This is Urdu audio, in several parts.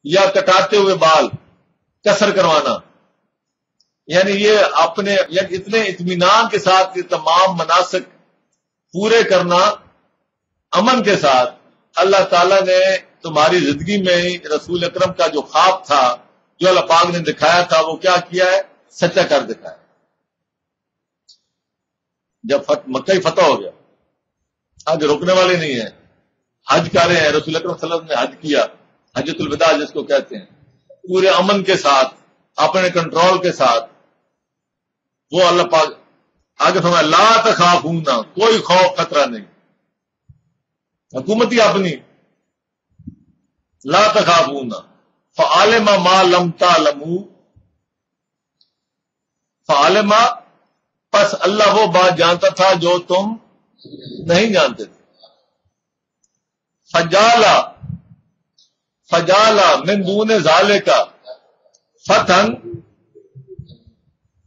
یا کٹاتے ہوئے بال کسر کروانا، یعنی یہ اپنے اتنے اطمینان کے ساتھ یہ تمام مناسک پورے کرنا امن کے ساتھ، اللہ تعالیٰ نے تمہاری زندگی میں ہی رسول اکرم کا جو خواب تھا، جو اللہ پاک نے دکھایا تھا، وہ کیا کیا ہے؟ سچا کر دکھایا۔ جب مکہ فتح ہو گیا، آج رکنے والے نہیں ہیں، حج کر رہے ہیں، رسول اکرم صلی اللہ علیہ وسلم نے حج کیا، حجۃ الوداع جس کو کہتے ہیں، پورے امن کے ساتھ، اپنے کنٹرول کے ساتھ، وہ اللہ پاک آگے فرمایا لا تخافون، کوئی خوف خطرہ نہیں، حکومتی اپنی، لا تخافون فعلم ما لم تعلموا، فعلم پس اللہ وہ بات جانتا تھا جو تم نہیں جانتے تھے، فجالا من دون ذالک فتحا،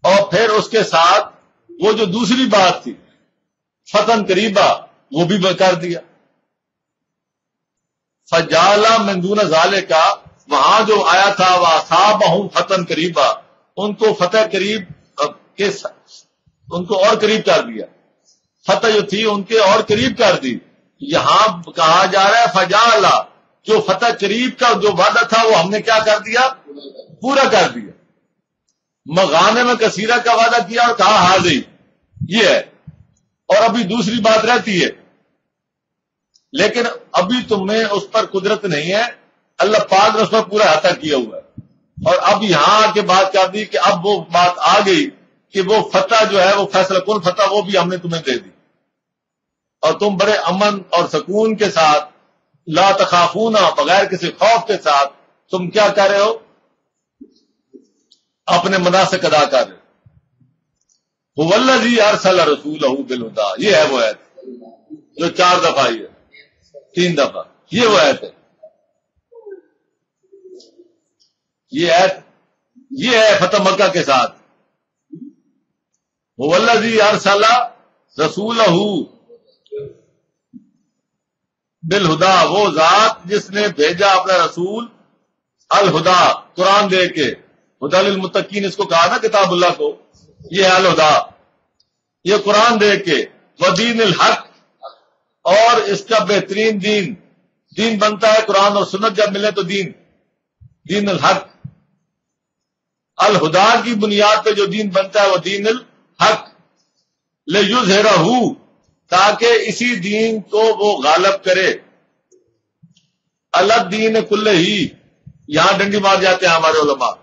اور پھر اس کے ساتھ وہ جو دوسری بات تھی فتحا قریبا، وہ بھی کر دیا۔ فجالا من دون ذالک، وہاں جو آیا تھا وَأَصَابَهُمْ فتحا قریبا، ان کو فتح قریب کے ان کو اور قریب کر دیا، فتح جو تھی ان کے اور قریب کر دی۔ یہاں کہا جا رہا ہے فجالا، جو فتح قریب کا جو وعدہ تھا وہ ہم نے کیا کر دیا؟ پورا کر دیا۔ مغانم کثیرہ کا وعدہ کیا اور کہا حاضر، یہ ہے، اور ابھی دوسری بات رہتی ہے، لیکن ابھی تمہیں اس پر قدرت نہیں ہے، اللہ پاک نے اس پر پورا عطا کیا ہوا ہے۔ اور اب یہاں آ کے بات کر دی کہ اب وہ بات آ گئی کہ وہ فتح جو ہے، وہ فیصلہ کن فتح، وہ بھی ہم نے تمہیں دے دی، اور تم بڑے امن اور سکون کے ساتھ، لا تخافون، بغیر کسی خوف کے ساتھ تم کیا کر رہے ہو؟ اپنے مناسک ادا کر رہے ہو۔ هو الذی ارسل رسولہ بالہدیٰ، یہ ہے وہ آیت جو 4 دفعہ آئی ہے، 3 دفعہ، یہ وہ آیت ہے، یہ آیت، یہ ہے فتح مکہ کے ساتھ۔ هو الذی ارسل رسولہ بالہدیٰ، وہ ذات جس نے بھیجا اپنا رسول الہدیٰ، قرآن دے کے، ہدی للمتقین اس کو کہا نا کتاب اللہ کو، یہ ہے الہدیٰ، یہ قرآن دے کے، ودین الحق، اور اس کا بہترین دین، دین بنتا ہے قرآن اور سنت جب ملے تو دین الحق، الہدیٰ کی بنیاد پہ جو دین بنتا ہے وہ دین الحق، لیظہرہ، تاکہ اسی دین کو وہ غالب کرے، الدین کلہ ہی، یہاں ڈنڈی مار جاتے ہیں ہمارے علماء،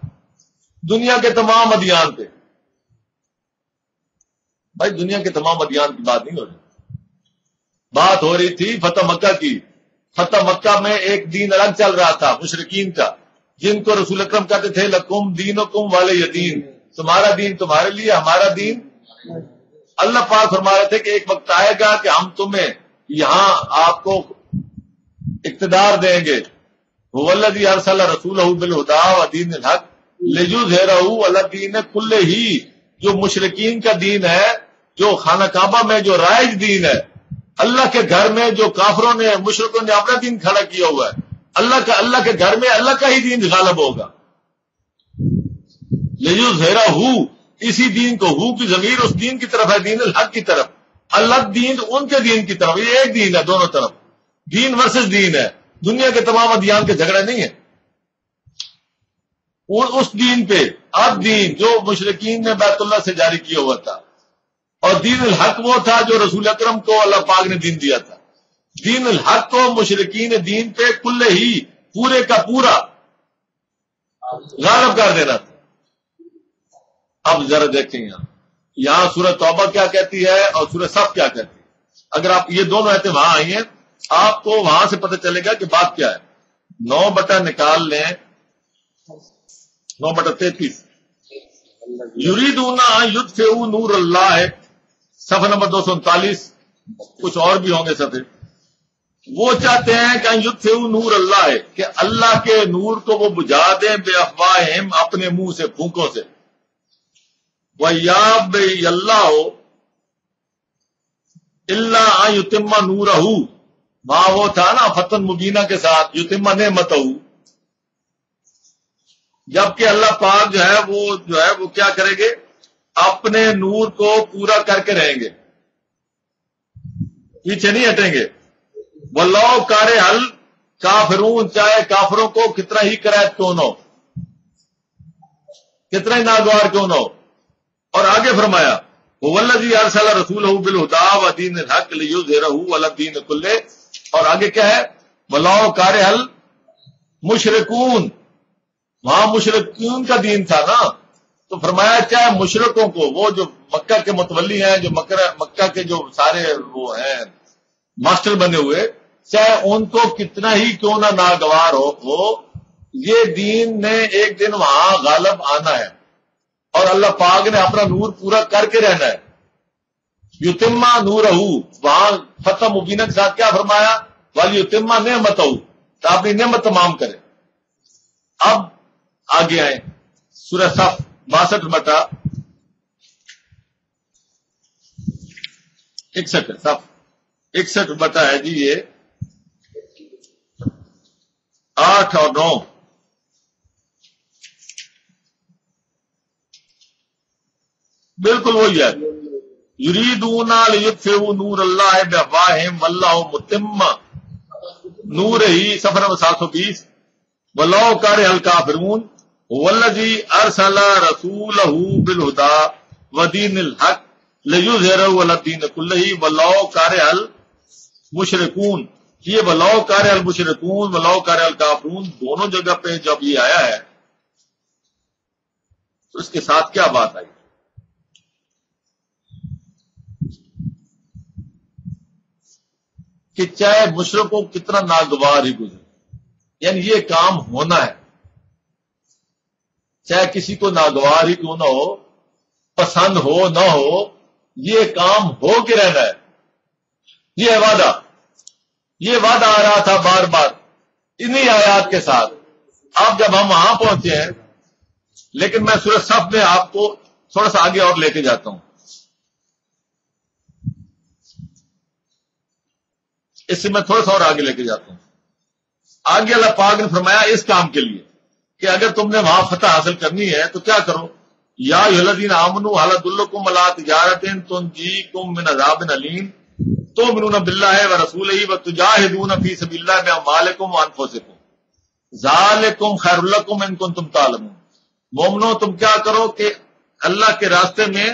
دنیا کے تمام ادیان پہ۔ بھائی دنیا کے تمام ادیان کی بات نہیں ہو رہی، بات ہو رہی تھی فتح مکہ کی۔ فتح مکہ میں ایک دین الگ چل رہا تھا مشرکین کا، جن کو رسول اکرم کہتے تھے لکم دینکم ولی دین، تمہارا دین تمہارے لیے، ہمارا دین۔ اللہ پاک فرما رہے تھے کہ ایک وقت آئے گا کہ ہم تمہیں یہاں آپ کو اقتدار دیں گے۔ هو الذی ارسل رسولہ بالہدیٰ ودین الحق لیظہرہ علی الدین کلہ ہی، جو مشرکین کا دین ہے، جو خانہ کعبہ میں جو رائج دین ہے، اللہ کے گھر میں جو کافروں نے، مشرکوں نے اپنا دین کھڑا کیا ہوا ہے، اللہ کے گھر میں اللہ کا ہی دین غالب ہوگا۔ لیظہرہ، اسی دین کو، ہو کی ضمیر اس دین کی طرف ہے، دین الحق کی طرف، اللہ دین ان کے دین کی طرف، یہ ایک دین ہے، دونوں طرف دین ورسز دین ہے، دنیا کے تمام ادیان کے جھگڑے نہیں ہیں، اس دین پہ اب دین جو مشرکین نے بیت اللہ سے جاری کیا ہوا تھا، اور دین الحق وہ تھا جو رسول اکرم کو اللہ پاک نے دین دیا تھا۔ دین الحق کو مشرکین دین پہ کل ہی، پورے کا پورا غالب کر دینا تھا۔ اب ذرا دیکھیں یہاں سورہ توبہ کیا کہتی ہے اور سورہ صف کیا کہتی ہے۔ اگر آپ یہ دونوں آیتیں وہاں آئی ہیں، آپ کو وہاں سے پتہ چلے گا کہ بات کیا ہے۔ 9 بٹا نکال لیں، 9/33، یریدون ان یطفئوا نور اللہ، صفحہ نمبر 239، کچھ اور بھی ہوں گے صفحے۔ وہ چاہتے ہیں کہ ان یطفئوا نور اللہ، کہ اللہ کے نور کو وہ بجھا دیں، بے افواہہم، اپنے منہ سے، پھونکوں سے، وَيَأْبَى اللَّهُ إِلَّا أَن يُتِمَّ نُورَهُ، وہاں وہ تھا نا فتح مبینہ کے ساتھ، یتم نعمتہ، جبکہ اللہ پاک جو ہے وہ کیا کریں گے؟ اپنے نور کو پورا کر کے رہیں گے، پیچھے نہیں ہٹیں گے۔ واللہ کارہ حل کافرون، چاہے کافروں کو کتنا ہی کرایت کیوں نہ ہو، کتنا ہی ناگوار کیوں نہ ہو۔ اور آگے فرمایا والذی ارسل رسولہ بالہدی ودین الحق لیظہرہ علی الدین کلہ، اور آگے کیا ہے؟ واللہ کارہ حل مشرکون، وہاں مشرکین کا دین تھا نا، تو فرمایا چاہے مشرکوں کو، وہ جو مکہ کے متولی ہیں، جو مکہ کے جو سارے وہ ہیں ماسٹر بنے ہوئے، چاہے ان کو کتنا ہی کیوں نہ ناگوار ہو، یہ دین نے ایک دن وہاں غالب آنا ہے، اور اللہ پاک نے اپنا نور پورا کر کے رہنا ہے۔ یتمہ نورہ، وہاں فتح مبینہ کے ساتھ کیا فرمایا؟ ولیتمہ نعمتہ، تو اپنی نعمت تمام کرے۔ اب آگے آئیں سورہ صف 62/61 صف 61 ہے جی، یہ 8 اور 9 بالکل وہی ہے۔ یریدون لیطفئوا نور اللہ بافواہہم واللہ متم نورہ، صفحہ نمبر 720۔ واللہ کارہ الکافرون والذی ارسل رسولہ بالہدی ودین الحق لیظہرہ علی الدین کلہ واللہ کارہ المشرکون۔ یہ واللہ کارہ المشرکون واللہ کارہ الکافرون دونوں جگہ پہ جب یہ آیا ہے تو اس کے ساتھ کیا بات آئی؟ کہ چاہے مشرکوں کتنا ناگوار ہی گزرے، یعنی یہ کام ہونا ہے، چاہے کسی کو ناگوار ہی کیوں نہ ہو، پسند ہو نہ ہو، یہ کام ہو کے رہنا ہے۔ یہ وعدہ، یہ وعدہ آ رہا تھا بار بار انہی آیات کے ساتھ۔ اب جب ہم وہاں پہنچے ہیں، لیکن میں سورہ صف میں آپ کو تھوڑا سا آگے اور لے کے جاتا ہوں، اس سے میں تھوڑا سا اور آگے لے کے جاتا ہوں۔ آگے اللہ پاک نے فرمایا اس کام کے لیے کہ اگر تم نے وہاں فتح حاصل کرنی ہے تو کیا کرو؟ یا ایھا الذین آمنوا ھل ادلکم علی تجارۃ تنجیکم من عذاب علیم تؤمنون باللہ ورسولہ وتجاہدون فی سبیل اللہ باموالکم وانفسکم ذالکم خیر لکم ان کنتم تعلمون۔ مومنو تم کیا کرو کہ اللہ کے راستے میں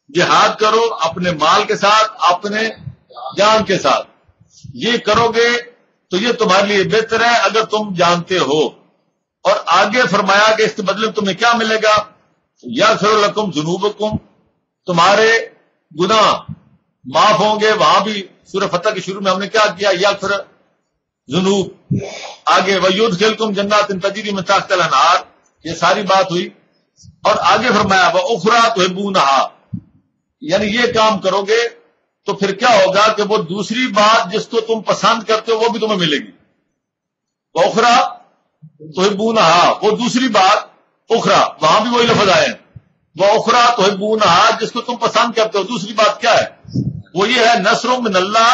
جہاد کرو، اپنے مال کے ساتھ، اپنے جان کے ساتھ، یہ کرو گے تو یہ تمہارے لیے بہتر ہے اگر تم جانتے ہو۔ اور آگے فرمایا کہ اس کے بدلے میں تمہیں کیا ملے گا؟ یغفر لکم ذنوبکم، تمہارے گناہ معاف ہوں گے۔ وہاں بھی سورہ فتح کے شروع میں ہم نے کیا کیا؟ یغفر ذنوب، آگے ویدخلکم جنات تجری من تحتها الانہار، یہ ساری بات ہوئی۔ اور آگے فرمایا واخری تحبونھا، یعنی یہ کام کرو گے تو پھر کیا ہوگا کہ وہ دوسری بات جس کو تم پسند کرتے ہو وہ بھی تمہیں ملے گی۔ اخرى تحبونھا، وہ دوسری بات اخرى، وہاں بھی وہی لفظ آئے ہیں، وہ اخرى تحبونھا، جس کو تم پسند کرتے ہو۔ دوسری بات کیا ہے؟ وہ یہ ہے نصر من اللہ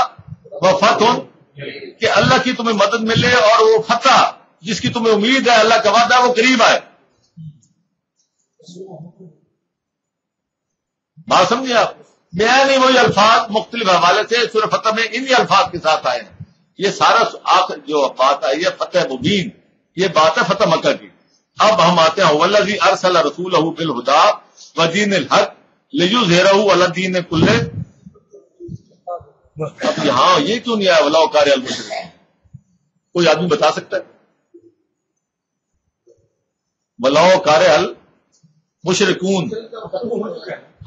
و فتح، کہ اللہ کی تمہیں مدد ملے اور وہ فتح جس کی تمہیں امید ہے، اللہ کا وعدہ وہ قریب آئے۔ بات سمجھے آپ؟ بیان ہی وہی الفاظ مختلف حوالے سے سورہ فتح میں انہی الفاظ کے ساتھ آئے ہیں۔ یہ سارا آخر جو بات آئی ہے فتح مبین، یہ بات ہے فتح مکہ کی۔ اب ہم آتے ہیں والذی ارسل رسولہ بالہدی ودین الحق لیظہرہ علی الدین کلہ۔ اب یہاں یہ کیوں نہیں آیا واللہ کارہ المشرکین؟ کوئی آدمی بتا سکتا ہے؟ واللہ کارہ المشرکون،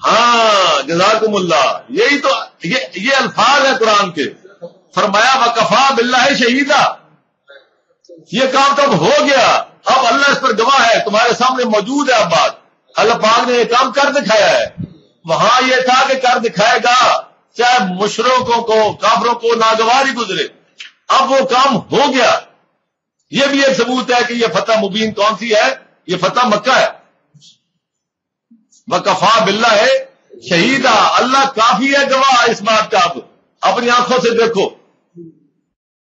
ہاں جزاکم اللہ، یہی تو یہ الفاظ ہیں قرآن کے۔ فرمایا وکفا باللہ شہیدا، یہ کام تو اب ہو گیا، اب اللہ اس پر گواہ ہے، تمہارے سامنے موجود ہے۔ اب بات اللہ پاک نے یہ کام کر دکھایا ہے۔ وہاں یہ تھا کہ کر دکھائے گا، چاہے مشرکوں کو کافروں کو ناگوار ہی گزرے، اب وہ کام ہو گیا۔ یہ بھی ایک ثبوت ہے کہ یہ فتح مبین کون سی ہے؟ یہ فتح مکہ ہے۔ وکفا باللہ شہیدا، اللہ کافی ہے گواہ اس بات کا۔ اب اپنی آنکھوں سے دیکھو